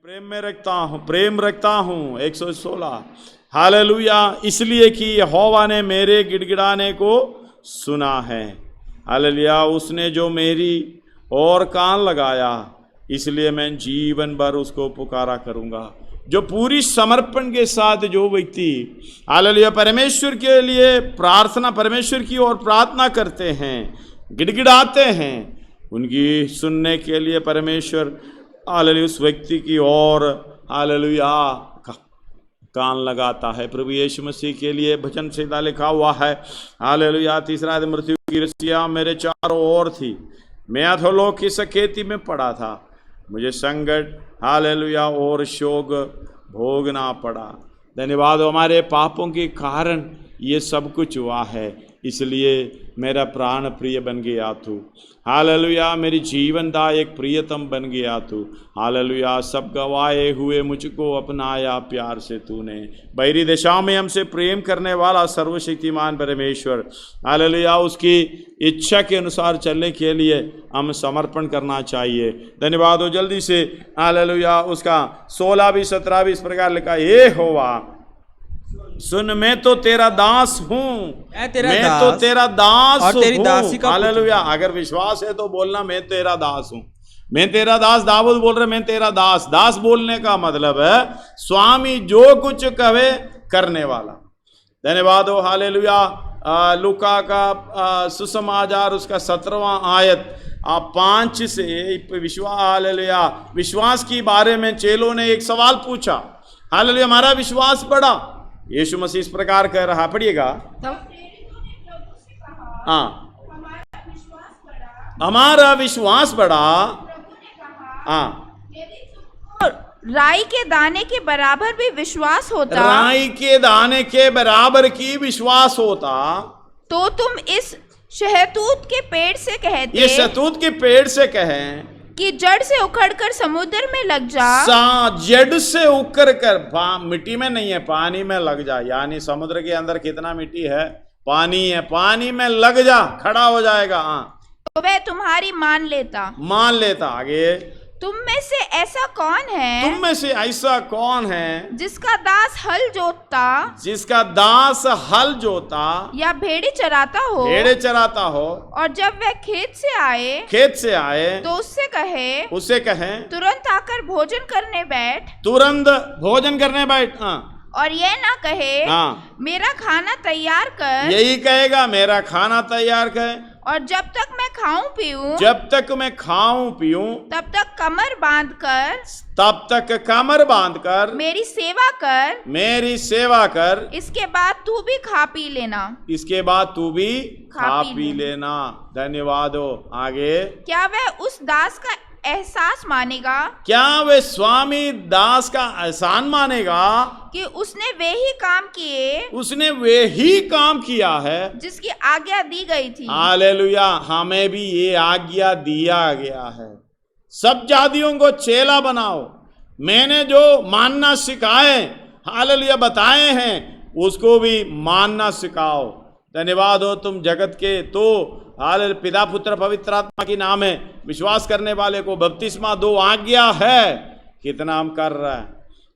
प्रेम रखता हूँ 116। हालेलुया, इसलिए कि यहोवा ने मेरे गिड़गिड़ाने को सुना है। हालेलुया, उसने जो मेरी और कान लगाया, इसलिए मैं जीवन भर उसको पुकारा करूँगा। जो पूरी समर्पण के साथ जो व्यक्ति हालेलुया परमेश्वर के लिए प्रार्थना, परमेश्वर की ओर प्रार्थना करते हैं, गिड़गिड़ाते हैं, उनकी सुनने के लिए परमेश्वर हालेलुया उस व्यक्ति की ओर हालेलुया कान लगाता है। प्रभु यीशु मसीह के लिए भजन संहिता लिखा हुआ है हालेलुया, तीसरा मृत्यु की रस्सियाँ मेरे चारों ओर थी, मैं अधोलोक की सकेती में पड़ा था, मुझे संकट हालेलुया और शोक भोगना पड़ा। धन्यवाद, हमारे पापों के कारण ये सब कुछ हुआ है, इसलिए मेरा प्राण प्रिय बन गया तू। हालेलुया, मेरी जीवन का एक प्रियतम बन गया तू। हालेलुया, सब गवाए हुए मुझको अपनाया प्यार से तूने। बैरी दिशा में हमसे प्रेम करने वाला सर्वशक्तिमान परमेश्वर हालेलुया, उसकी इच्छा के अनुसार चलने के लिए हम समर्पण करना चाहिए। धन्यवाद हो। जल्दी से हालेलुया उसका 16 भी 17 भी इस प्रकार लिखा, ये होवा सुन, मैं तो तेरा दास हूँ, मैं तो तेरा दास हूँ। हालेलुया, अगर विश्वास है तो बोलना मैं तेरा दास हूँ, मैं तेरा दास। दाऊद बोल रहे मैं तेरा दास। दास बोलने का मतलब है स्वामी जो कुछ कहे करने वाला। धन्यवाद हो। हालेलुया, लूका का सुसमाचार उसका 17वां आयत 5 से हालेलुया विश्वास के बारे में चेलों ने एक सवाल पूछा। हालेलुया, हमारा विश्वास बढ़ा। यीशु मसीह इस प्रकार कह रहा, पढ़िएगा। हाँ, हमारा विश्वास बढ़ा। हाँ, राई के दाने के बराबर भी विश्वास होता, राई के दाने के बराबर की विश्वास होता, तो तुम इस शहतूत के पेड़ से कहते, ये शहतूत के पेड़ से कहें कि जड़ से उखड़कर समुद्र में लग जा। जड़ से उखड़ कर, मिट्टी में नहीं है, पानी में लग जा। यानी समुद्र के अंदर कितना मिट्टी है? पानी है, पानी में लग जा, खड़ा हो जाएगा। हाँ, तो वह तुम्हारी मान लेता। आगे, तुम में से ऐसा कौन है, तुम में से ऐसा कौन है जिसका दास हल जोतता या भेड़े चराता हो, और जब वह खेत से आए तो उससे कहे तुरंत आकर भोजन करने बैठ। और यह ना कहे मेरा खाना तैयार कर, यही कहेगा मेरा खाना तैयार कर, और जब तक मैं खाऊं पीऊं तब तक कमर बांध कर मेरी सेवा कर, इसके बाद तू भी खा पी लेना। धन्यवाद हो। आगे, क्या वह उस दास का एहसास मानेगा, क्या वे स्वामी दास का एहसान मानेगा कि उसने वे ही काम किया है जिसकी आज्ञा दी गई थी। हालेलुया, हमें भी ये आज्ञा दिया गया है, सब जातियों को चेला बनाओ। मैंने जो मानना सिखाए हालेलुया बताए हैं, उसको भी मानना सिखाओ। धन्यवाद हो। तुम जगत के तो हालेलुया पिता पुत्र पवित्र आत्मा के नाम है विश्वास करने वाले को बपतिस्मा 2 आज्ञा है। कितना हम कर रहा है?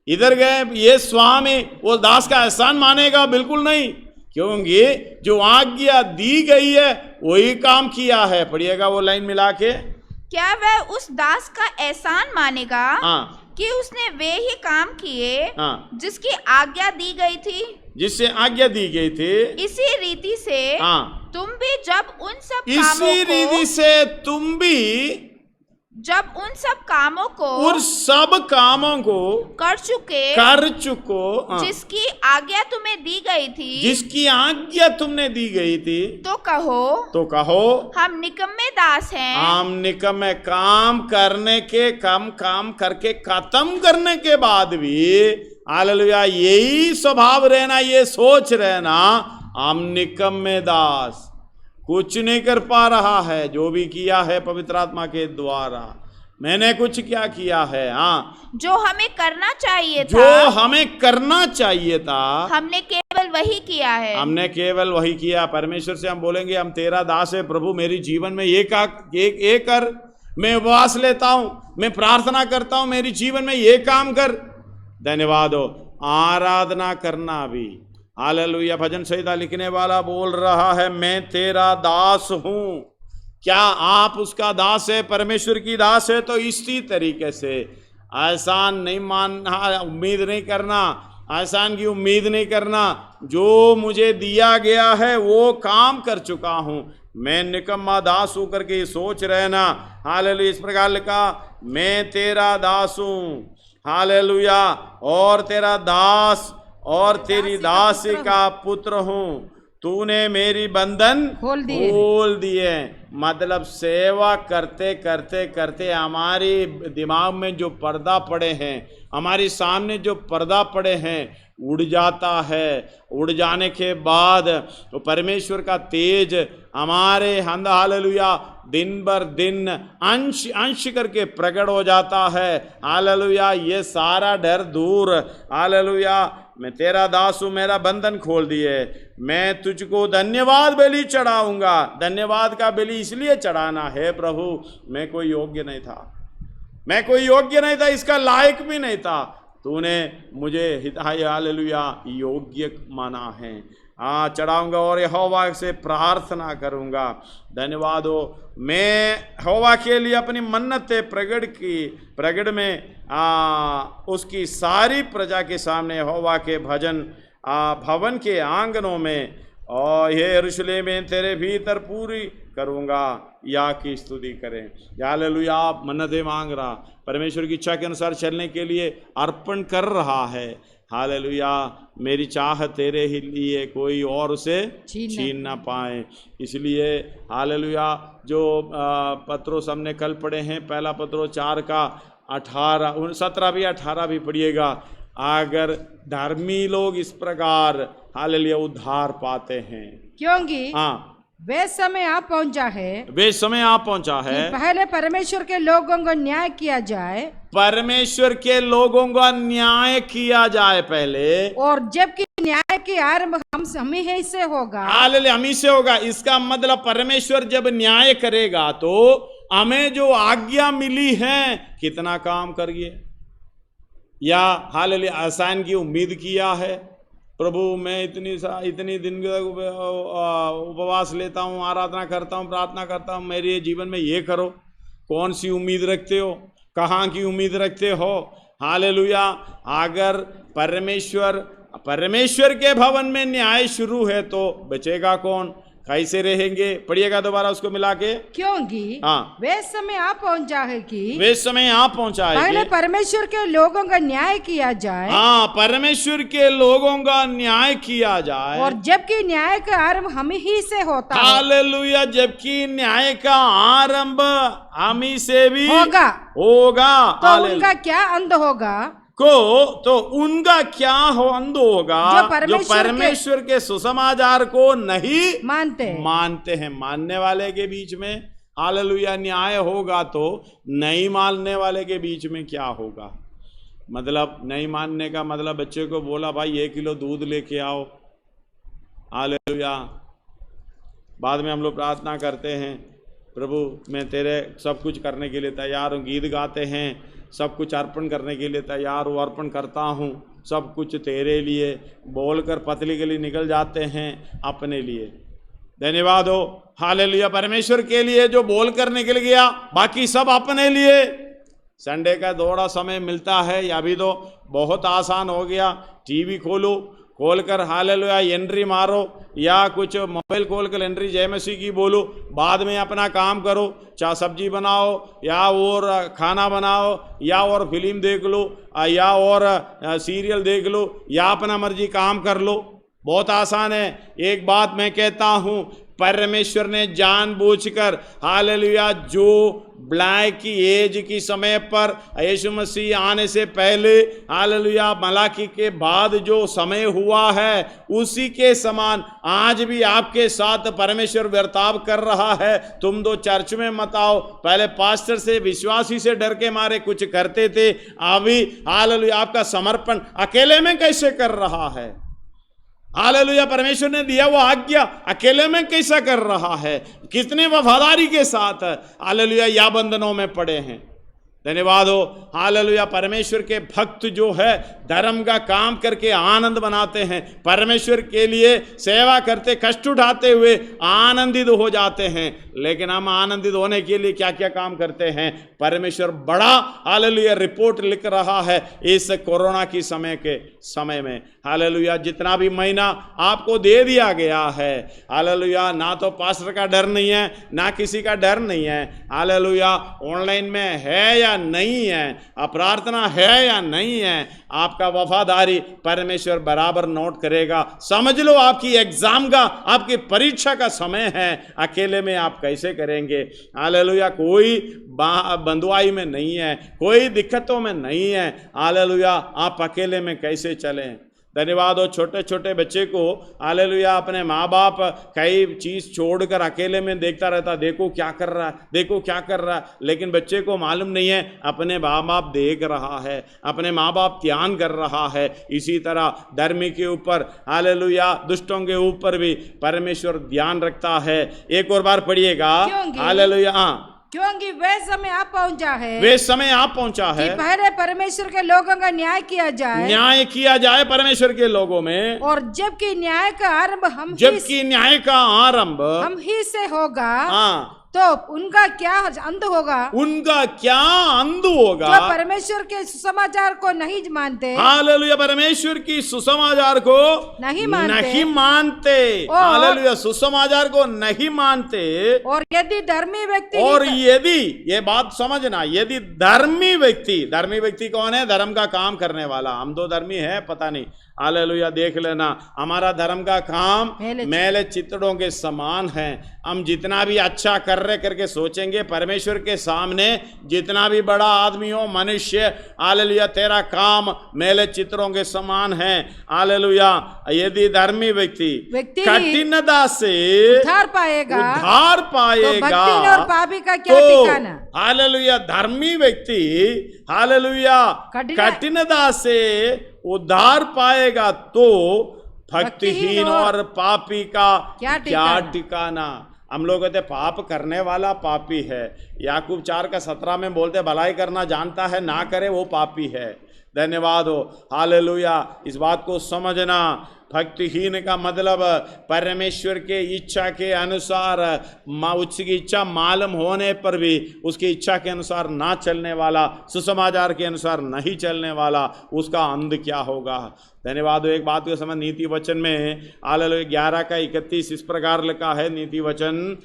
इधर गए, ये स्वामी वो दास का एहसान मानेगा? बिल्कुल नहीं, क्योंकि जो आज्ञा दी गई है वही काम किया है। पढ़िएगा वो लाइन मिला के, क्या वह उस दास का एहसान मानेगा कि उसने वे ही काम किए जिसकी आज्ञा दी गई थी, जिससे आज्ञा दी गई थी। इसी रीति से तुम भी जब उन सब कामों को कर चुको जिसकी आज्ञा तुमने दी गई थी, तो कहो हम निकम्मे दास हैं। हम निकम्मे, काम करके खत्म करने के बाद भी हालेलुया यही स्वभाव रहना, ये सोच रहना हम निकम्मे दास, कुछ नहीं कर पा रहा है। जो भी किया है पवित्र आत्मा के द्वारा, मैंने कुछ क्या किया है? जो हमें करना चाहिए था, हमने केवल वही किया। परमेश्वर से हम बोलेंगे हम तेरा दास है प्रभु, मेरी जीवन में ये कर, मैं उपवास लेता हूं, मैं प्रार्थना करता हूं, मेरी जीवन में ये काम कर। धन्यवाद हो। आराधना करना भी, हालेलुया। भजन संहिता लिखने वाला बोल रहा है, मैं तेरा दास हूं। क्या आप उसका दास है, परमेश्वर की दास है? तो इसी तरीके से एहसान नहीं मानना, उम्मीद नहीं करना, एहसान की उम्मीद नहीं करना। जो मुझे दिया गया है वो काम कर चुका हूं, मैं निकम्मा दास हूं करके सोच रहना। हालेलुया। इस प्रकार लिखा, मैं तेरा दास हूं, हालेलुया, और तेरा दास और तेरी दासी का पुत्र हूं। तूने मेरी बंधन खोल दिए। मतलब सेवा करते करते करते हमारी दिमाग में जो पर्दा पड़े हैं, हमारे सामने जो पर्दा पड़े हैं, उड़ जाता है। उड़ जाने के बाद तो परमेश्वर का तेज हमारे हालेलुया दिन भर दिन अंश अंश करके प्रकट हो जाता है। हालेलुया। ये सारा डर दूर। हालेलुया। मैं तेरा दास हूं, मेरा बंधन खोल दिए। मैं तुझको धन्यवाद बलि चढ़ाऊंगा। धन्यवाद का बलि इसलिए चढ़ाना है, प्रभु मैं कोई योग्य नहीं था, मैं कोई योग्य नहीं था, इसका लायक भी नहीं था। तूने मुझे हालेलुया योग्य माना है। चढ़ाऊंगा और यहोवा से प्रार्थना करूंगा। धन्यवाद हो। मैं यहोवा के लिए अपनी मन्नतें प्रगट में उसकी सारी प्रजा के सामने यहोवा के भवन के आंगनों में और ये यरूशलेम में तेरे भीतर पूरी करूंगा। या की स्तुति करें। हालेलुया। आप मन्नतें मांग रहा, परमेश्वर की इच्छा के अनुसार चलने के लिए अर्पण कर रहा है। हालेलुया। मेरी चाह तेरे ही लिए, कोई और उसे छीन ना पाए। इसलिए हालेलुया। जो पत्रोस हमने कल पढ़े हैं, पहला पत्रोस 4 का 18 17 भी 18 भी पढ़िएगा। अगर धर्मी लोग इस प्रकार हालेलुया उद्धार पाते हैं, क्योंकि वे समय आ पहुंचा है, वे समय आ पहुंचा है पहले परमेश्वर के लोगों को न्याय किया जाए, परमेश्वर के लोगों का न्याय किया जाए पहले, और जबकि न्याय के आरंभ हम ही से होगा। हालेलुया। हम ही से होगा। इसका मतलब परमेश्वर जब न्याय करेगा तो हमें जो आज्ञा मिली है, कितना काम करिए, या हालेलुया आसान की उम्मीद किया है, प्रभु मैं इतनी दिन उपवास लेता हूँ, आराधना करता हूँ, प्रार्थना करता हूँ, मेरे जीवन में ये करो। कौन सी उम्मीद रखते हो, कहाँ की उम्मीद रखते हो? हालेलुया। अगर परमेश्वर के भवन में न्याय शुरू है तो बचेगा कौन, कैसे रहेंगे? पढ़िएगा दोबारा उसको मिला के। क्योंकि वे समय आ पहुंचा है कि पहले परमेश्वर के लोगों का न्याय किया जाए। परमेश्वर के लोगों का न्याय किया जाए, और जबकि न्याय का आरंभ हम ही से होता है। हालेलुया। जबकि न्याय का आरंभ हम ही से भी होगा। तो उनका क्या अंत होगा? तो उनका क्या अंत होगा जो परमेश्वर के सुसमाचार को नहीं मानते हैं। मानने वाले के बीच में हालेलुया न्याय होगा, तो नहीं मानने वाले के बीच में क्या होगा? मतलब नहीं मानने का मतलब बच्चे को बोला भाई 1 किलो दूध लेके आओ, हालेलुया। बाद में हम लोग प्रार्थना करते हैं, प्रभु मैं तेरे सब कुछ करने के लिए तैयार हूँ, गीत गाते हैं, सब कुछ अर्पण करने के लिए तैयार हूँ, अर्पण करता हूँ, सब कुछ तेरे लिए बोलकर पतली गली निकल जाते हैं अपने लिए। धन्यवाद हो। हालेलुया। परमेश्वर के लिए जो बोल कर निकल गया, बाकी सब अपने लिए। संडे का थोड़ा समय मिलता है, अभी तो बहुत आसान हो गया, टीवी खोलकर हालेलुया एंट्री मारो, या कुछ मोबाइल खोलकर एंट्री जय मसीह की बोलो, बाद में अपना काम करो, चाहे सब्जी बनाओ या और खाना बनाओ या और फिल्म देख लो या और सीरियल देख लो या अपना मर्जी काम कर लो। बहुत आसान है। एक बात मैं कहता हूँ, परमेश्वर ने जानबूझकर हालेलुया जो ब्लैक की एज की समय पर यीशु मसीह आने से पहले हालेलुया मलाकी के बाद जो समय हुआ है, उसी के समान आज भी आपके साथ परमेश्वर बर्ताव कर रहा है। तुम दो चर्च में मत आओ, पहले पास्टर से विश्वासी से डर के मारे कुछ करते थे, अभी हालेलुया आपका समर्पण अकेले में कैसे कर रहा है? हालेलुया, परमेश्वर ने दिया वो आज्ञा अकेले में कैसा कर रहा है, कितने वफादारी के साथ हालेलुया या बंधनों में पड़े हैं। धन्यवाद हो। हालेलुया, परमेश्वर के भक्त जो है धर्म का काम करके आनंद मनाते हैं, परमेश्वर के लिए सेवा करते कष्ट उठाते हुए आनंदित हो जाते हैं। लेकिन हम आनंदित होने के लिए क्या क्या काम करते हैं? परमेश्वर बड़ा हालेलुया रिपोर्ट लिख रहा है इस कोरोना की समय में। हालेलुया, जितना भी महीना आपको दे दिया गया है, हालेलुया, ना तो पास्टर का डर नहीं है, ना किसी का डर नहीं है। हालेलुया, ऑनलाइन में है या नहीं है, प्रार्थना है या नहीं है, आपका वफादारी परमेश्वर बराबर नोट करेगा। समझ लो आपकी एग्जाम का, आपकी परीक्षा का समय है, अकेले में आप कैसे करेंगे? हालेलुया, कोई बंधुआई में नहीं है, कोई दिक्कतों में नहीं है। हालेलुया, आप अकेले में कैसे चलें? धन्यवाद हो। छोटे छोटे बच्चे को हालेलुया अपने माँ बाप कई चीज़ छोड़कर अकेले में देखता रहता, देखो क्या कर रहा है, देखो क्या कर रहा है, लेकिन बच्चे को मालूम नहीं है अपने माँ बाप देख रहा है, अपने माँ बाप ध्यान कर रहा है। इसी तरह धर्मी के ऊपर हालेलुया दुष्टों के ऊपर भी परमेश्वर ध्यान रखता है। एक और बार पढ़िएगा, हालेलुया। हाँ, क्योंकि वे समय आप पहुंचा है, वे समय आप पहुंचा है कि पहले परमेश्वर के लोगों का न्याय किया जाए परमेश्वर के लोगों में, और जबकि न्याय का आरंभ हम ही से होगा। हाँ, तो उनका क्या अंत होगा? उनका क्या अंत होगा? जो परमेश्वर के सुसमाचार को नहीं मानते। हालेलुया, परमेश्वर की सुसमाचार को नहीं मानते। हालेलुया, सुसमाचार को नहीं मानते। और यदि धर्मी व्यक्ति, और यदि, ये बात समझना, यदि धर्मी व्यक्ति कौन है? धर्म का काम करने वाला। हम तो धर्मी है पता नहीं, हालेलुया, देख लेना, हमारा धर्म का काम मैले चितड़ों के समान है। हम जितना भी अच्छा करके सोचेंगे, परमेश्वर के सामने जितना भी बड़ा आदमी हो, मनुष्य, हालेलुया, तेरा काम मैले चित्रों के समान है। हालेलुया, यदि धर्मी व्यक्ति कठिनता से उद्धार पाएगा तो भक्ति और पापी का क्या ठिकाना? हालेलुया, धर्मी व्यक्ति हालेलुया कठिनता से उद्धार पाएगा तो भक्तिहीन और पापी का क्या ठिकाना? हम लोग कहते पाप करने वाला पापी है। याकूब 4:17 में बोलते भलाई करना जानता है, ना करे वो पापी है। धन्यवाद हो। हालेलुया, इस बात को समझना। भक्तिहीन का मतलब परमेश्वर के इच्छा के अनुसार, उसकी इच्छा मालूम होने पर भी उसकी इच्छा के अनुसार ना चलने वाला, सुसमाचार के अनुसार नहीं चलने वाला, उसका अंत क्या होगा? धन्यवाद हो। एक बात को समझ, नीति वचन में हालेलुया 11:31 इस प्रकार लिखा है। नीति वचन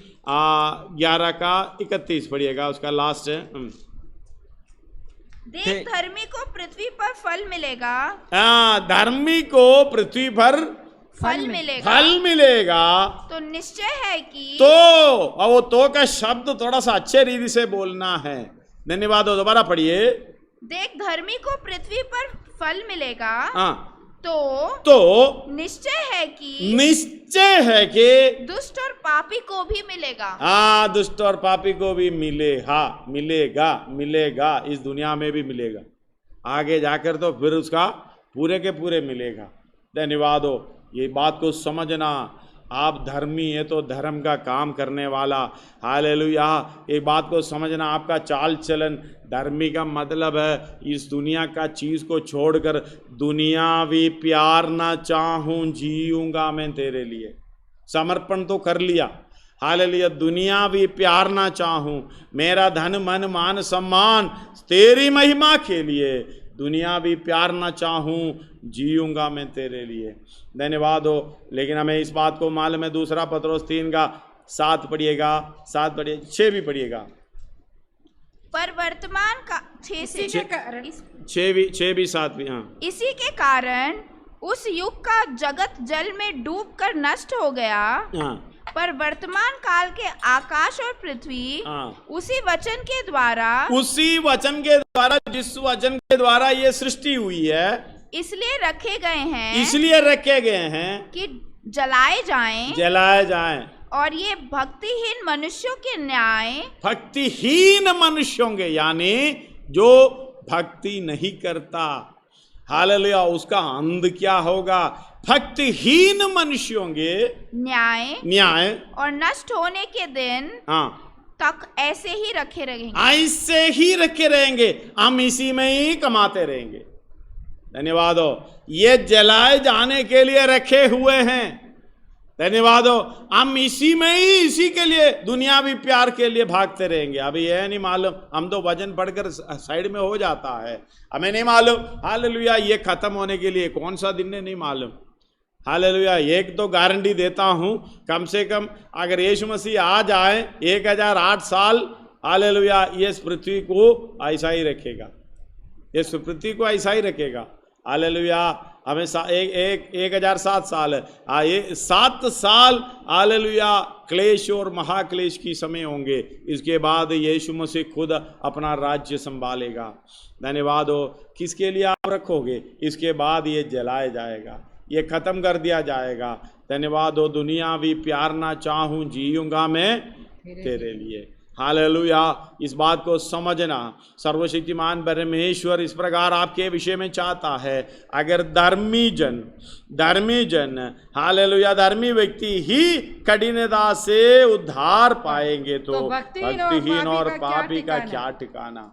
11:31 पढ़िएगा, उसका लास्ट है। देख, धर्मी को पृथ्वी पर फल मिलेगा। धर्मी को पृथ्वी पर फल मिलेगा। तो निश्चय है कि वो तो का शब्द थोड़ा सा अच्छे रीति से बोलना है। धन्यवाद हो। दोबारा पढ़िए। देख, धर्मी को पृथ्वी पर फल मिलेगा। तो निश्चय है कि दुष्ट और पापी को भी मिलेगा। दुष्ट और पापी को भी मिलेगा। इस दुनिया में भी मिलेगा, आगे जाकर तो फिर उसका पूरे के पूरे मिलेगा। धन्यवाद हो। ये बात को समझना, आप धर्मी है तो धर्म का काम करने वाला। हालेलुया, एक बात को समझना, आपका चाल चलन धर्मी का मतलब है इस दुनिया का चीज़ को छोड़कर दुनियावी प्यार ना चाहूँ, जीऊँगा मैं तेरे लिए। समर्पण तो कर लिया। हालेलुया, दुनियावी प्यार ना चाहूँ, मेरा धन मन मान सम्मान तेरी महिमा के लिए, दुनियावी प्यार ना चाहूँ, जीऊँगा मैं तेरे लिए। धन्यवाद हो। लेकिन हमें इस बात को मालूम है, दूसरा पत्रोस 3:7 पढ़िएगा, 7 पढ़िए, 6 भी पढ़िएगा। पर वर्तमान का 6 भी 7 भी। हाँ, इसी के कारण उस युग का जगत जल में डूबकर नष्ट हो गया। हाँ, पर वर्तमान काल के आकाश और पृथ्वी उसी वचन के द्वारा, जिस वचन के द्वारा ये सृष्टि हुई है, इसलिए रखे गए हैं कि जलाए जाएं। और ये भक्तिहीन मनुष्यों के यानी जो भक्ति नहीं करता, हालेलुया, उसका अंत क्या होगा? भक्तिहीन मनुष्यों के न्याय और नष्ट होने के दिन तक ऐसे ही रखे रहेंगे। हम इसी में ही कमाते रहेंगे। धन्यवाद हो, ये जलाए जाने के लिए रखे हुए हैं। धन्यवाद हो, हम इसी में ही, इसी के लिए, दुनियावी प्यार के लिए भागते रहेंगे। अभी यह नहीं मालूम, हम तो वजन पढ़कर साइड में हो जाता है, हमें नहीं मालूम हालेलुया ये खत्म होने के लिए कौन सा दिन है, नहीं मालूम। हालेलुया, एक तो गारंटी देता हूं, कम से कम अगर यीशु मसीह आ जाए 1008 साल, हालेलुया, ये इस पृथ्वी को ऐसा ही रखेगा, ये पृथ्वी को ऐसा ही रखेगा। हालेलुया, हमें 1007 साल है, ये 7 साल हालेलुया क्लेश और महाक्लेश की समय होंगे। इसके बाद यीशु मसीह खुद अपना राज्य संभालेगा। धन्यवाद हो, किसके लिए आप रखोगे? इसके बाद ये जलाया जाएगा, ये खत्म कर दिया जाएगा। धन्यवाद हो, दुनियावी प्यार ना चाहूं, जीऊंगा मैं तेरे लिए। हालेलुया, इस बात को समझना, सर्वशक्तिमान परमेश्वर इस प्रकार आपके विषय में चाहता है। अगर धर्मी जन हालेलुया, धर्मी व्यक्ति ही कठिनता से उद्धार पाएंगे, तो भक्तिहीन और पापी का क्या ठिकाना।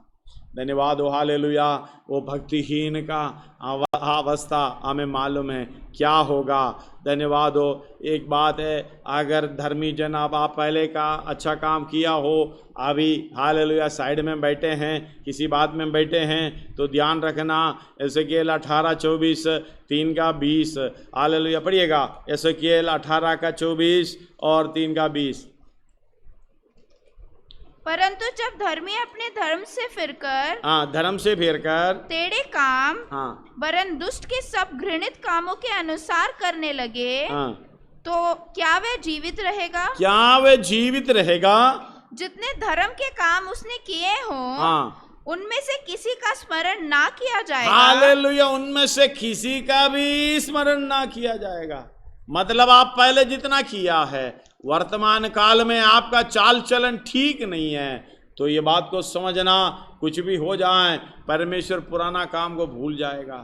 धन्यवाद हो, हालेलुया, वो भक्तिहीन का अवस्था हमें मालूम है क्या होगा। धन्यवाद हो, एक बात है, अगर धर्मी जन अब आप पहले का अच्छा काम किया हो, अभी हालेलुया साइड में बैठे हैं, किसी बात में बैठे हैं, तो ध्यान रखना। एसएकेल 18:24, 3 का 20, हालेलुया पढ़िएगा, एसएकेल 18 का 24 और 3 का 20। परंतु जब धर्मी अपने धर्म से फिरकर टेढ़े काम वरन दुष्ट के सब घृणित कामों के अनुसार करने लगे, तो क्या वे जीवित रहेगा? जितने धर्म के काम उसने किए हों, उनमें से किसी का स्मरण ना किया जाएगा। हालेलुया, उनमें से किसी का भी स्मरण ना किया जाएगा। मतलब आप पहले जितना किया है, वर्तमान काल में आपका चाल चलन ठीक नहीं है, तो ये बात को समझना, कुछ भी हो जाए परमेश्वर पुराना काम को भूल जाएगा,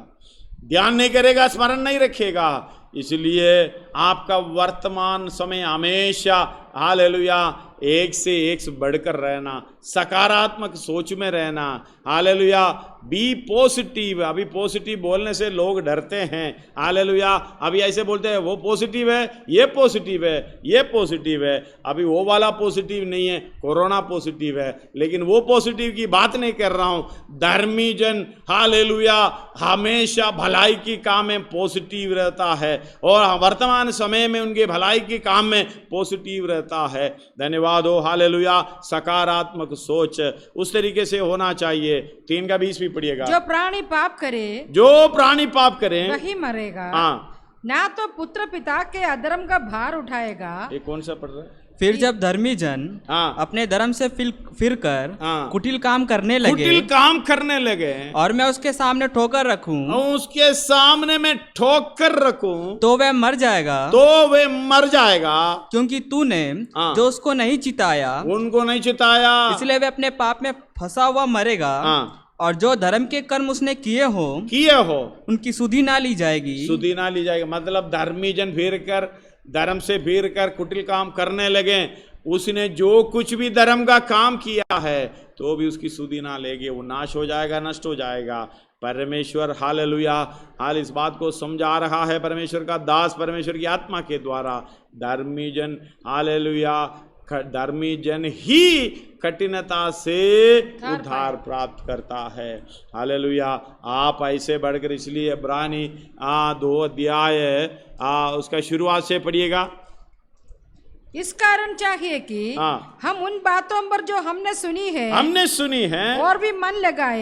ध्यान नहीं करेगा, स्मरण नहीं रखेगा। इसलिए आपका वर्तमान समय हमेशा हालेलुया एक से एक बढ़कर रहना, सकारात्मक सोच में रहना। Hallelujah, be positive. अभी पॉजिटिव बोलने से लोग डरते हैं। हालेलुया, अभी ऐसे बोलते हैं वो पॉजिटिव है, ये पॉजिटिव है, ये पॉजिटिव है। अभी वो वाला पॉजिटिव नहीं है, कोरोना पॉजिटिव है, लेकिन वो पॉजिटिव की बात नहीं कर रहा हूं। धर्मी जन हालेलुया हमेशा भलाई की काम में पॉजिटिव रहता है, और वर्तमान समय में उनके भलाई के काम में पॉजिटिव रहता है। धन्यवाद हो, हालेलुया, सकारात्मक सोच उस तरीके से होना चाहिए। 3 का 20 भी पढ़िएगा। जो प्राणी पाप करे वही मरेगा, ना तो पुत्र पिता के अधर्म का भार उठाएगा। ये कौन सा पढ़ रहा है? फिर जब धर्मी जन अपने धर्म से फिरकर कुटिल काम करने लगे और मैं उसके सामने ठोकर रखूं, तो वह मर जाएगा, क्योंकि तूने जो उसको नहीं चिताया, इसलिए वह अपने पाप में फंसा हुआ मरेगा। और जो धर्म के कर्म उसने किए हो उनकी सुधि ना ली जाएगी। मतलब धर्मी जन धर्म से फिर कर कुटिल काम करने लगे, उसने जो कुछ भी धर्म का काम किया है तो भी उसकी सुधि ना लेगे, वो नाश हो जाएगा, नष्ट हो जाएगा। परमेश्वर हालेलुया हाल इस बात को समझा रहा है, परमेश्वर का दास परमेश्वर की आत्मा के द्वारा। धर्मी जन हालेलुया, धर्मी जन ही कठिनता से उद्धार प्राप्त करता है। हालेलुया, आप ऐसे बढ़कर, इसलिए इब्रानी 2 अध्याय उसका शुरुआत से पढ़िएगा। इस कारण चाहिए कि हम उन बातों पर जो हमने सुनी है और भी मन लगाए,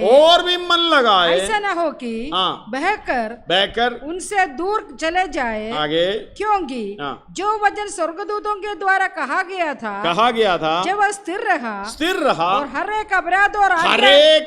ऐसा न हो कि बहकर उनसे दूर चले जाए। आगे, क्योंकि जो वचन स्वर्गदूतों के द्वारा कहा गया था जब वह स्थिर रहा और हर एक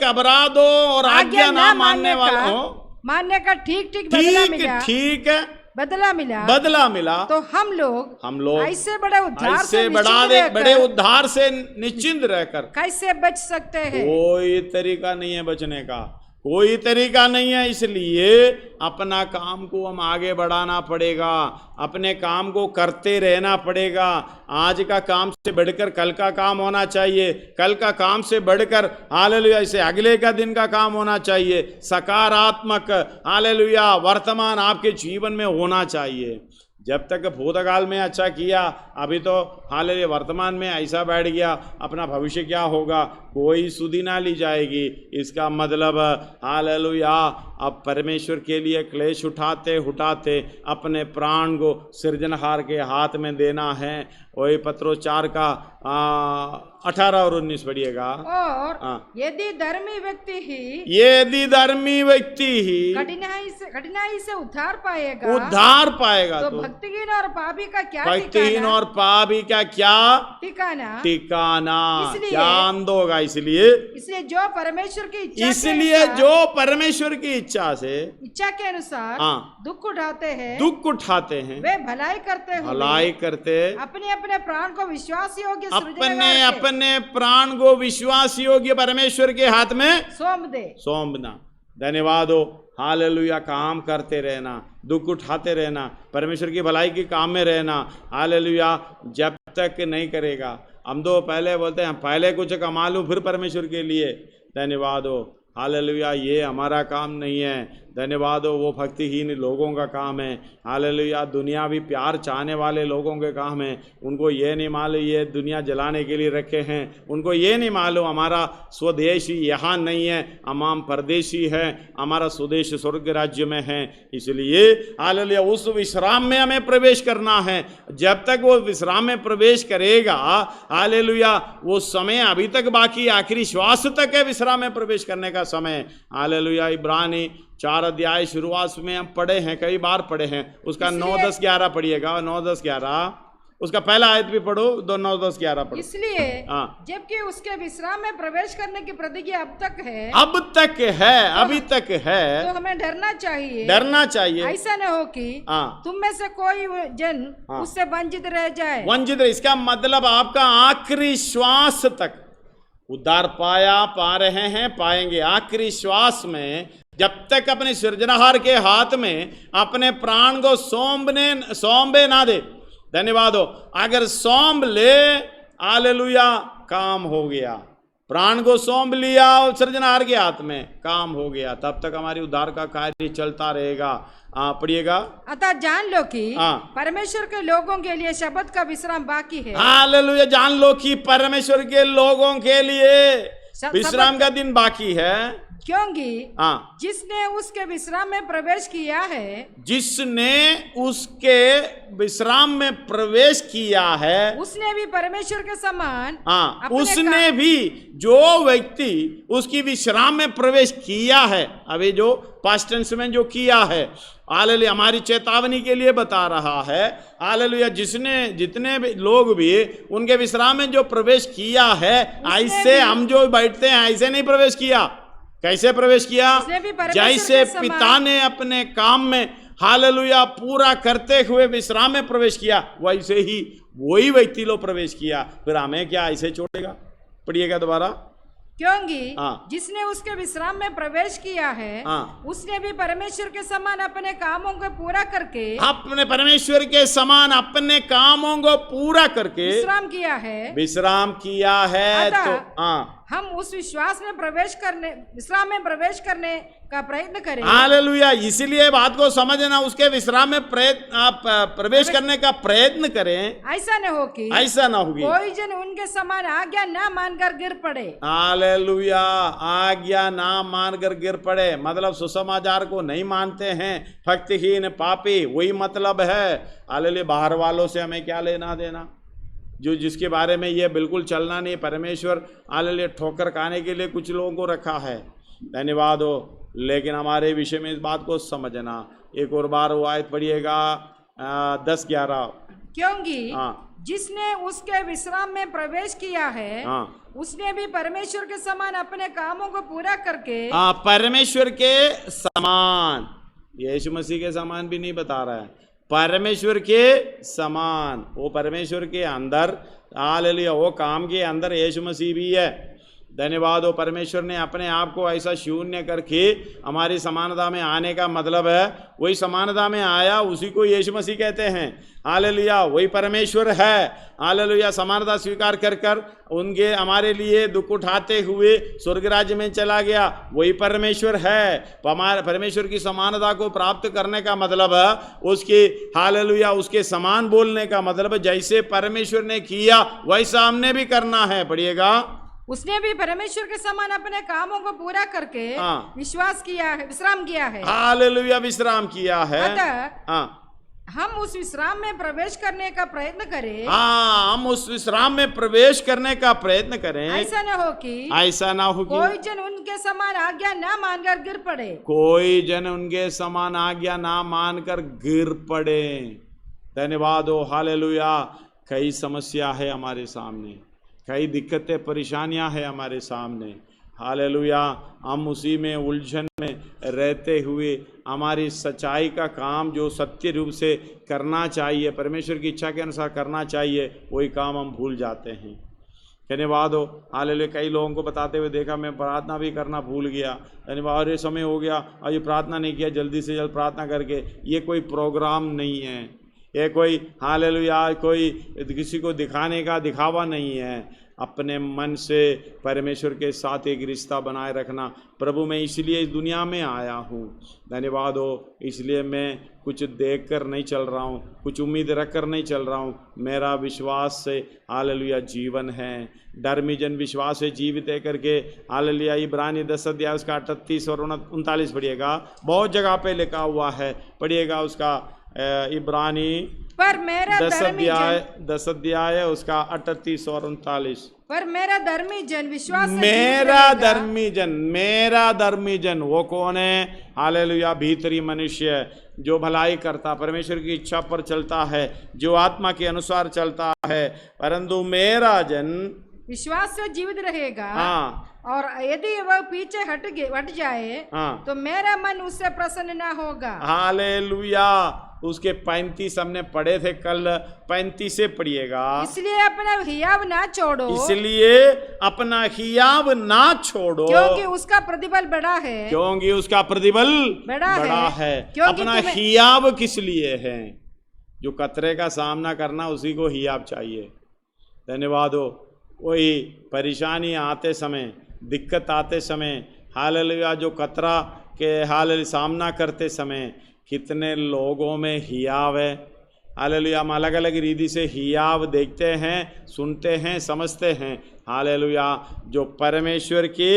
अपराध और आज्ञा न मानने वालों मानने का ठीक बदला मिला, तो हम लोग ऐसे बड़े उद्धार से निश्चिंत रहकर कैसे बच सकते हैं? कोई तरीका नहीं है बचने का, कोई तरीका नहीं है। इसलिए अपना काम को हम आगे बढ़ाना पड़ेगा, अपने काम को करते रहना पड़ेगा। आज का काम से बढ़कर कल का काम होना चाहिए, कल का काम से बढ़कर हालेलुया इसे अगले का दिन का काम होना चाहिए। सकारात्मक हालेलुया वर्तमान आपके जीवन में होना चाहिए। जब तक भूतकाल में अच्छा किया, अभी तो हालेलुया वर्तमान में ऐसा बैठ गया, अपना भविष्य क्या होगा कोई सुधि ना ली जाएगी। इसका मतलब हालेलुया अब परमेश्वर के लिए क्लेश उठाते उठाते अपने प्राण को सृजनहार के हाथ में देना है। वही पत्रोस 4 का 18 और 19 पढ़िएगा। और यदि धर्मी व्यक्ति ही कठिनाई से उद्धार पाएगा तो भक्तिहीन और पापी का क्या ठिकाना ध्यान दोगा। इसलिए जो परमेश्वर की इच्छा के अनुसार दुख उठाते हैं वे भलाई करते अपने प्राण को विश्वास योग्य अपने प्राण को विश्वास योग्य परमेश्वर के हाथ में सौंपना। धन्यवाद हो। हालेलुया काम करते रहना, दुख उठाते रहना, परमेश्वर की भलाई के काम में रहना। हालेलुया जब तक नहीं करेगा, हम तो पहले बोलते हैं पहले कुछ कमा लूं फिर परमेश्वर के लिए। धन्यवाद हो। हालेलुया ये हमारा काम नहीं है। धन्यवाद हो। वो भक्तिहीन लोगों का काम है। हालेलुया दुनियावी प्यार चाहने वाले लोगों के काम है। उनको ये नहीं मालूम ये दुनिया जलाने के लिए रखे हैं, उनको ये नहीं मालूम हमारा स्वदेश यहाँ नहीं है, हम परदेशी है, हमारा स्वदेश स्वर्ग राज्य में है। इसलिए हालेलुया उस विश्राम में हमें प्रवेश करना है। जब तक वो विश्राम में प्रवेश करेगा हालेलुया वो समय अभी तक बाकी, आखिरी श्वास तक है विश्राम में प्रवेश करने का समय। हालेलुया इब्रानी 4 अध्याय शुरुआत में हम पढ़े हैं, कई बार पढ़े हैं। उसका 9, 10, 11 पढ़िएगा। 9, 10, 11 उसका पहला आयत भी पढ़ो। 2, 9, 10, 11 पढ़ो। इसलिए जबकि उसके विश्राम में प्रवेश करने की प्रतिज्ञा अब तक है, अभी तक है तो हमें डरना चाहिए। ऐसा न हो कि तुम में से कोई जन उससे वंचित रह जाए। इसका मतलब आपका आखिरी श्वास तक उद्धार पा रहे हैं, पाएंगे। आखिरी श्वास में जब तक अपने सृजनहार के हाथ में अपने प्राण को सौंपे ना दे। धन्यवाद हो। अगर सौंप ले हालेलुया काम हो गया। प्राण को सौंप लिया और सृजनहार के हाथ में काम हो गया, तब तक हमारी उद्धार का कार्य चलता रहेगा। पढ़िएगा। अतः जान लो कि परमेश्वर के लोगों के लिए शब्द का विश्राम बाकी है। हालेलुया जान लो कि परमेश्वर के लोगों के लिए विश्राम का दिन बाकी है। क्योंकि जिसने उसके विश्राम में प्रवेश किया है, उसने भी परमेश्वर के समान उसने भी जो व्यक्ति उसकी विश्राम में प्रवेश किया है, अभी जो पास्ट टेंस में जो किया है, हालेलुया हमारी चेतावनी के लिए बता रहा है। हालेलुया जितने भी लोग भी उनके विश्राम में जो प्रवेश किया है, ऐसे हम जो बैठते हैं ऐसे नहीं प्रवेश किया। कैसे प्रवेश किया? जैसे पिता ने अपने काम में हालेलुया पूरा करते हुए विश्राम में प्रवेश किया, वैसे ही वही व्यक्ति लोग प्रवेश किया। फिर हमें क्या ऐसे छोड़ेगा? पढ़िएगा दोबारा। क्योंकि जिसने उसके विश्राम में प्रवेश किया है, उसने भी परमेश्वर के समान अपने कामों को पूरा करके विश्राम किया है। तो हम उस विश्वाम में प्रवेश करने का प्रयत्न करें। हालेलुया इसीलिए बात को समझना, उसके विश्राम में प्रवेश करने का प्रयत्न करें। ऐसा न हो कि कोई जन उनके समान आज्ञा ना मानकर गिर पड़े। हालेलुया आज्ञा ना मानकर गिर पड़े मतलब सुसमाचार को नहीं मानते हैं, भक्तिहीन पापी, वही मतलब है। हालेलुया बाहर वालों से हमें क्या लेना देना, जिसके बारे में ये बिल्कुल चलना नहीं। परमेश्वर हालेलुया ठोकर खाने के लिए कुछ लोगों को रखा है। धन्यवाद हो। लेकिन हमारे विषय में इस बात को समझना। एक और बार वो आयत पढ़िएगा 10-11। क्योंकि जिसने उसके विश्राम में प्रवेश किया है, उसने भी परमेश्वर के समान अपने कामों को पूरा करके परमेश्वर के समान, यीशु मसीह के समान भी नहीं बता रहा है, परमेश्वर के समान। वो परमेश्वर के अंदर हालेलुया वो काम के अंदर यीशु मसीह भी है। धन्यवाद हो। परमेश्वर ने अपने आप को ऐसा शून्य करके हमारी समानता में आने का मतलब है, वही समानता में आया, उसी को यीशु मसीह कहते हैं। हालेलुया, वही परमेश्वर है। हालेलुया, समानता स्वीकार कर कर उनके हमारे लिए दुख उठाते हुए स्वर्ग राज्य में चला गया, वही परमेश्वर है। हमारे परमेश्वर की समानता को प्राप्त करने का मतलब है उसकी, हालेलुया, उसके समान बोलने का मतलब जैसे परमेश्वर ने किया वैसा हमने भी करना है। पढ़िएगा, उसने भी परमेश्वर के समान अपने कामों को पूरा करके विश्वास किया है, विश्राम किया है। हालेलुया, विश्राम किया है। अतः हम उस विश्राम में प्रवेश करने का प्रयत्न करें। हम उस विश्राम में प्रवेश करने का प्रयत्न करें। ऐसा न हो कि कोई जन उनके समान आज्ञा ना मानकर गिर पड़े। कोई जन उनके समान आज्ञा ना मानकर गिर पड़े। धन्यवाद हो। हालेलुया, कई समस्या है हमारे सामने, कई दिक्कतें परेशानियां हैं हमारे सामने। हालेलुया, हम उसी में उलझन में रहते हुए हमारी सच्चाई का काम जो सत्य रूप से करना चाहिए, परमेश्वर की इच्छा के अनुसार करना चाहिए, वही काम हम भूल जाते हैं। धन्यवाद हो। हालेलुया, कई लोगों को बताते हुए देखा, मैं प्रार्थना भी करना भूल गया, धन्यवाद, ये समय हो गया और ये प्रार्थना नहीं किया, जल्दी से जल्द प्रार्थना करके। ये कोई प्रोग्राम नहीं है, ये कोई हालेलुया कोई किसी को दिखाने का दिखावा नहीं है। अपने मन से परमेश्वर के साथ एक रिश्ता बनाए रखना। प्रभु, मैं इसलिए इस दुनिया में आया हूँ, धन्यवाद हो, इसलिए मैं कुछ देख कर नहीं चल रहा हूँ, कुछ उम्मीद रख कर नहीं चल रहा हूँ। मेरा विश्वास से हालेलुया जीवन है। धर्मी जन विश्वास से जीवित है करके हालेलुया इब्रानी 10 अध्याय उसका 38 और 39 पढ़िएगा, बहुत जगह पे लिखा हुआ है। पढ़िएगा उसका इब्रानी पर मेरा 10 अध्याय उसका 38 और 39। पर मेरा धर्मी जन विश्वास से मेरा धर्मी जन वो कौन है? हालेलुया, भीतरी मनुष्य जो भलाई करता, परमेश्वर की इच्छा पर चलता है, जो आत्मा के अनुसार चलता है। परंतु मेरा जन विश्वास से जीवित रहेगा। और यदि वह पीछे हट जाए तो मेरा मन उससे प्रसन्न ना होगा। हालेलुया, उसके 35 हमने पढ़े थे कल, 35 से पढ़िएगा। इसलिए अपना हियाव ना छोड़ो, इसलिए अपना हियाव ना छोड़ो, क्योंकि उसका प्रतिफल बड़ा है। क्योंकि उसका प्रतिफल बड़ा है। अपना हियाव किस लिए है? जो खतरे का सामना करना, उसी को हियाव चाहिए। धन्यवाद हो। वही परेशानी आते समय, दिक्कत आते समय, हालेलुया जो खतरा के हाल सामना करते समय कितने लोगों में हियाव है। हालेलुया, हम अलग अलग रीति से हियाव देखते हैं, सुनते हैं, समझते हैं। हालेलुया, जो परमेश्वर की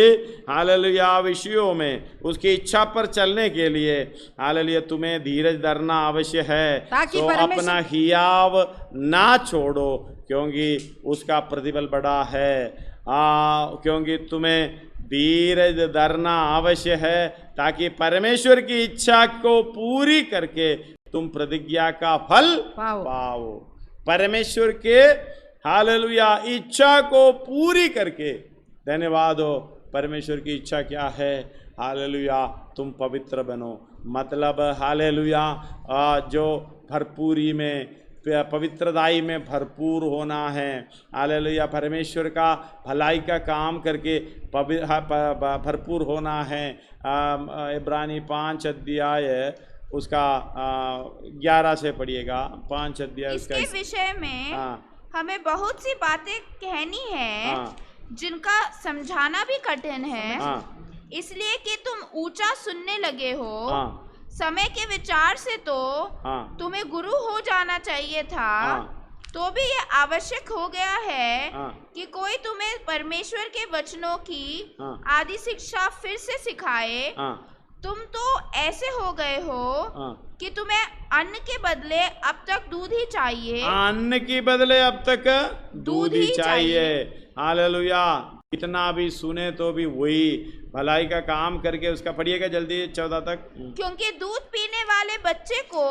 हालेलुया विषयों में उसकी इच्छा पर चलने के लिए हालेलुया तुम्हें धीरज धरना अवश्य है। तो अपना हियाव ना छोड़ो, क्योंकि उसका प्रतिफल बड़ा है। क्योंकि तुम्हें धीरज धरना अवश्य है, ताकि परमेश्वर की इच्छा को पूरी करके तुम प्रतिज्ञा का फल पाओ। परमेश्वर के हालेलुया इच्छा को पूरी करके, धन्यवाद हो। परमेश्वर की इच्छा क्या है? हालेलुया तुम पवित्र बनो। मतलब हालेलुया जो भरपूरी में, पवित्रताई में भरपूर होना है। हालेलुया परमेश्वर का भलाई का काम करके भरपूर होना है। इब्रानी 5 अध्याय उसका 11 से पढ़िएगा। 5 अध्याय इसके विषय में हमें बहुत सी बातें कहनी है जिनका समझाना भी कठिन है, इसलिए कि तुम ऊंचा सुनने लगे हो। समय के विचार से तो तुम्हें गुरु हो जाना चाहिए था, तो भी ये आवश्यक हो गया है कि कोई तुम्हें परमेश्वर के वचनों की आदि शिक्षा फिर से सिखाए। तुम तो ऐसे हो गए हो कि तुम्हें अन्न के बदले अब तक दूध ही चाहिए। अन्न के बदले अब तक दूध ही चाहिए। हालेलुया, इतना भी सुने तो भी वही भलाई का काम करके उसका पढ़िएगा जल्दी 14 तक। क्योंकि दूध पीने वाले बच्चे को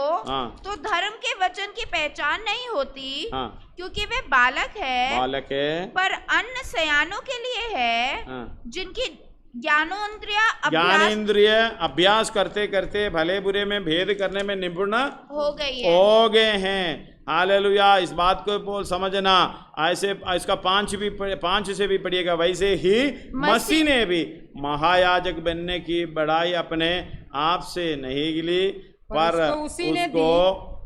तो धर्म के वचन की पहचान नहीं होती, क्योंकि वे बालक है। पर अन्न सयानों के लिए है, ज्ञानेंद्रिय अभ्यास करते करते भले बुरे में भेद करने में निपुण हो गए हैं। हालेलुया। इस बात को बोल समझना, ऐसे इसका 5 से भी पढ़िएगा। वैसे ही मसीह ने भी महायाजक बनने की बड़ाई अपने आप से नहीं ली, पर उसको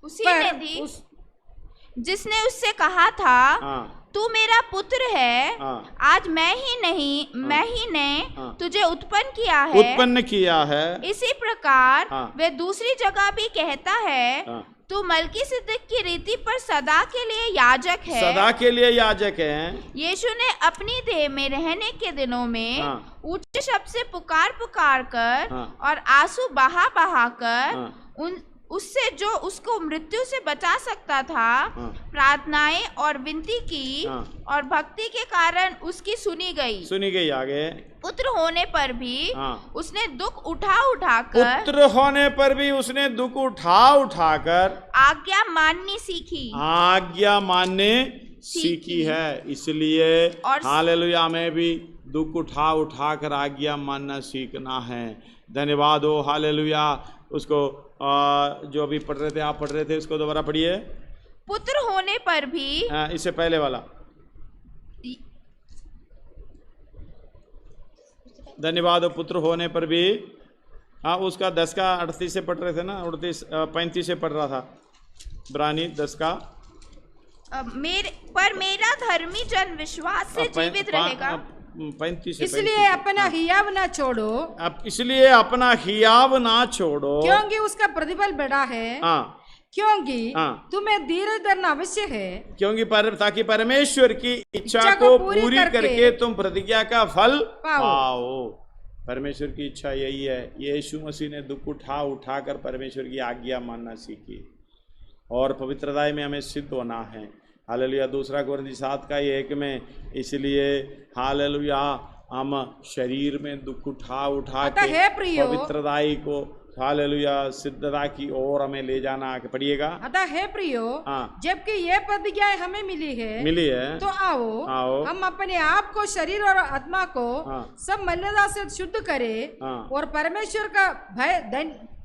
उसी ने दी जिसने उससे कहा था तू मेरा पुत्र है। आज मैं ही ने तुझे उत्पन्न किया है। इसी प्रकार वे दूसरी जगह भी कहता है तू मलकीसिदक की रीति पर सदा के लिए याजक है। यीशु ने अपनी देह में रहने के दिनों में ऊंचे शब्द से पुकार कर और आंसू बहा कर उससे जो उसको मृत्यु से बचा सकता था प्रार्थनाएं और विनती की, और भक्ति के कारण उसकी सुनी गई। आगे पुत्र होने पर भी उसने दुख उठाकर आज्ञा मानने सीखी है। इसलिए हालेलुया में भी दुख उठा कर आज्ञा मानना सीखना है। धन्यवाद हो। हालेलुया। उसको जो अभी पढ़ रहे थे, आप पढ़ रहे थे, उसको दोबारा पढ़िए। पुत्र होने पर भी, इससे पहले वाला। धन्यवाद हो। पुत्र होने पर भी, उसका 10 का 38 से पढ़ रहे थे ना, 35 से पढ़ रहा था। इब्रानी 10 का मेरा धर्मी जन विश्वास से जीवित रहेगा। 35 इसलिए अपना हियाव ना छोड़ो। इसलिए अपना हियाव ना छोड़ो, क्योंकि उसका प्रतिफल बड़ा है। क्योंकि तुम्हें धीरज धरना अवश्य है, क्योंकि ताकि परमेश्वर की इच्छा को पूरी करके तुम प्रतिज्ञा का फल पाओ। परमेश्वर की इच्छा यही है। यीशु मसीह ने दुख उठा कर परमेश्वर की आज्ञा मानना सीखी, और पवित्रता में हमें सिद्ध होना है। हालेलुया। 2 कोरिन्थी 7:1 में, इसलिए हालेलुया हम शरीर में दुख उठा के पवित्रताई को हालेलुया सिद्धता की ओर हमें ले जाना। पढ़िएगा। अतः है प्रियो, जबकि ये प्रतिज्ञाएं हमें मिली है तो आओ हम अपने आप को, शरीर और आत्मा को सब मलिनता से शुद्ध करें और परमेश्वर का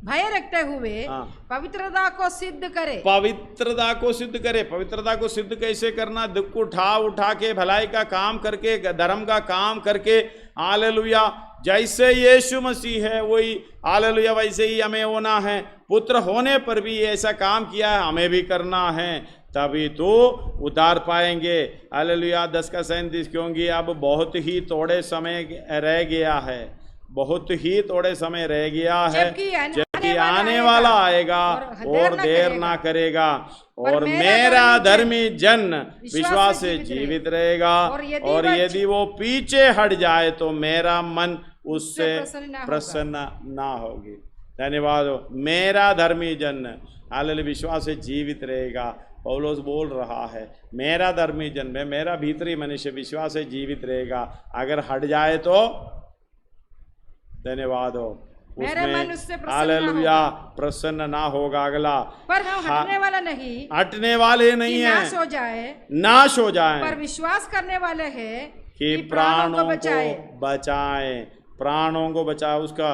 भय रखते हुए पवित्रता को सिद्ध करे। पवित्रता को सिद्ध कैसे करना? दुख उठा के भलाई का काम करके, धर्म का काम करके। हालेलुया। जैसे यीशु मसीह है वही हालेलुया वैसे ही हमें होना है। पुत्र होने पर भी ऐसा काम किया है, हमें भी करना है, तभी तो उतार पाएंगे। हालेलुया। 10 का 37, क्योंकि अब बहुत ही थोड़े समय रह गया है, जबकि आने वाला आएगा और देर ना करेगा, और मेरा धर्मी जन विश्वास से जीवित रहेगा, और यदि वो पीछे हट जाए तो मेरा मन उससे प्रसन्न ना होगी। धन्यवाद हो। मेरा धर्मी जन हालेलुया विश्वास से जीवित रहेगा। पौलुस बोल रहा है, मेरा धर्मी जन में मेरा भीतरी मनुष्य विश्वास से जीवित रहेगा। अगर हट जाए तो धन्यवाद हो, उसमें हालेलुया प्रसन्न ना होगा। अगला, पर हम हटने वाले नहीं है, नाश हो जाए, पर विश्वास करने वाले हैं कि प्राणों को बचाएं। प्राणों को बचाए। उसका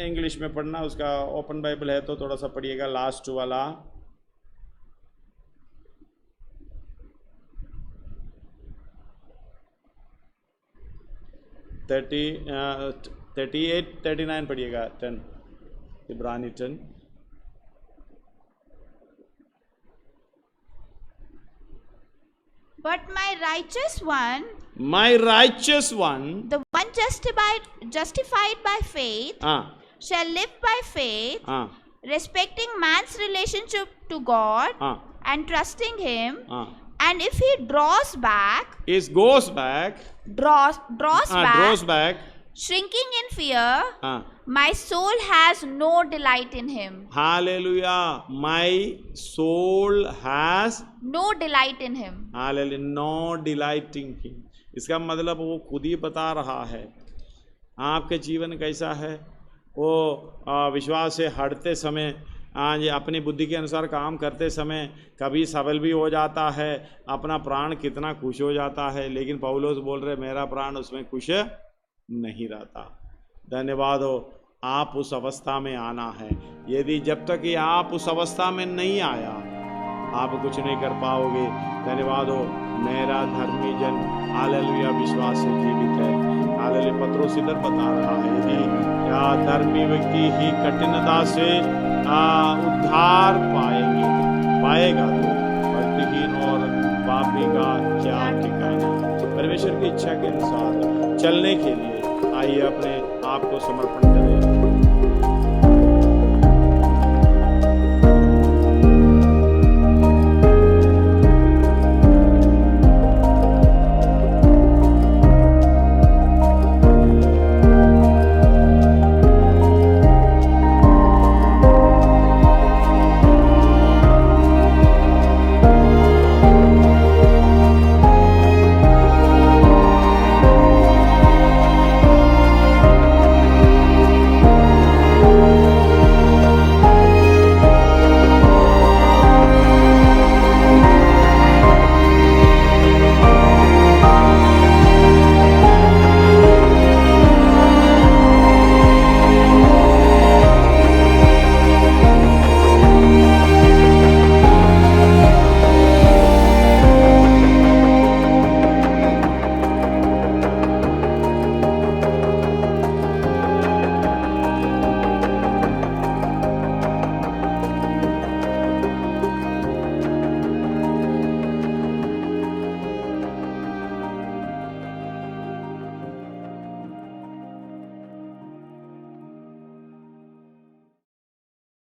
इंग्लिश में पढ़ना, उसका ओपन बाइबल है तो थोड़ा सा पढ़िएगा, लास्ट वाला। uh, 38, 39 पढ़िएगा। 10 इब्रानी 10। But my righteous one, the one justified by faith, shall live by faith, respecting man's relationship to God and trusting Him. And if he draws back, shrinking in fear, my soul has no delight in him. Hallelujah. My soul has no delight in him. Hallelujah. No delight in him. इसका मतलब वो खुद ही बता रहा है आपके जीवन कैसा है। वो विश्वास से हटते समय आज अपनी बुद्धि के अनुसार काम करते समय कभी सफल भी हो जाता है, अपना प्राण कितना खुश हो जाता है, लेकिन पौलुस बोल रहे मेरा प्राण उसमें खुश नहीं रहता। धन्यवाद हो, आप उस अवस्था में आना है। यदि जब तक कि आप उस अवस्था में नहीं आया आप कुछ नहीं कर पाओगे। धन्यवाद हो, मेरा धर्मी जन हालेलुया विश्वास से जीवित है। हालेलुया, पत्रोस इधर बता रहा है यदि क्या धर्मी व्यक्ति ही कठिनता से उद्धार पाएगा तो भक्तिहीन और पापी का क्या ठिकाना। परमेश्वर की इच्छा के अनुसार चलने के लिए आइए अपने आप को समर्पण करें।